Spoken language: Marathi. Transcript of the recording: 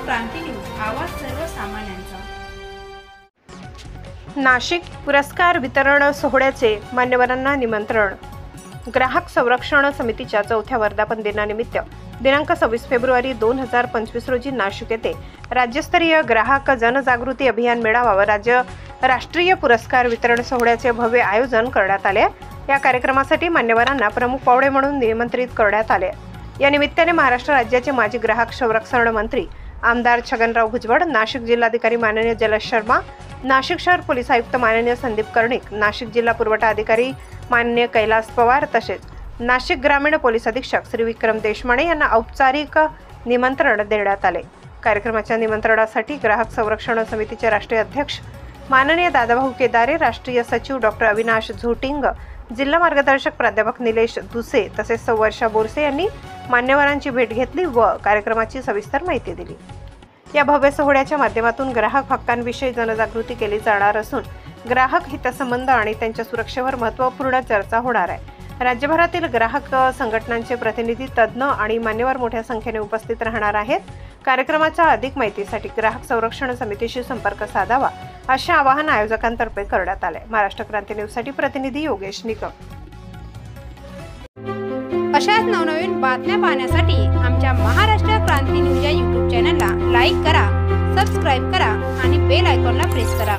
क्रांती न्यूज, आवाज सर्वसामान्यांचा। नाशिक पुरस्कार वितरण सोहळ्याचे मान्यवरांना निमंत्रण। ग्राहक संरक्षण समितीच्या 4थ्या वर्धापन दिनानिमित्त दिनांक 26 फेब्रुवारी 2025 रोजी नाशिक येथे राज्यस्तरीय ग्राहक जनजागृती अभियान मेळावा व राष्ट्रीय पुरस्कार वितरण सोहळ्याचे भव्य आयोजन करण्यात आले। या कार्यक्रमासाठी मान्यवरांना प्रमुख पाहुणे म्हणून निमंत्रित करण्यात आले। या निमित्ताने महाराष्ट्र राज्याचे माजी ग्राहक संरक्षण मंत्री आमदार छगनराव भुजबळ, नाशिक जिल्हाधिकारी माननीय जलज शर्मा, नाशिक शहर पोलीस आयुक्त माननीय संदीप कर्णिक, नाशिक जिल्हा पुरवठा अधिकारी माननीय कैलास पवार तसेच नाशिक ग्रामीण पोलीस अधीक्षक श्री विक्रम देशमाने यांना औपचारिक निमंत्रण देण्यात आले। कार्यक्रमाच्या निमंत्रणासाठी ग्राहक संरक्षण समितीचे राष्ट्रीय अध्यक्ष माननीय दादाभाऊ केदारे, राष्ट्रीय सचिव डॉक्टर अविनाश झोटिंग, जिल्हा मार्गदर्शक प्राध्यापक निलेश दुसे तसेच वर्षा बोरसे यांनी मान्यवरांची भेट घेतली व कार्यक्रमाची सविस्तर माहिती दिली। या भव्य सोहळ्याच्या माध्यमातून ग्राहक हक्कांविषयी जनजागृती केली जाणार असून ग्राहक हितसंबंध आणि त्यांच्या सुरक्षेवर महत्त्वपूर्ण चर्चा होणार आहे। राज्यभरातील ग्राहक संघटनांचे प्रतिनिधी, तज्ज्ञ आणि मान्यवर मोठ्या संख्येने उपस्थित राहणार आहेत। कार्यक्रमाच्या अधिक माहितीसाठी ग्राहक संरक्षण समितीशी संपर्क साधावा असे आवाहन आयोजकांतर्फे करण्यात आले। महाराष्ट्र क्रांती न्यूजसाठी प्रतिनिधी योगेश निकम। अशाच नवनवीन बातम्या पाहण्यासाठी आमच्या महाराष्ट्र क्रांती न्यूज या YouTube चॅनलला लाईक करा, सबस्क्राईब करा आणि बेल आयकॉनला प्रेस करा।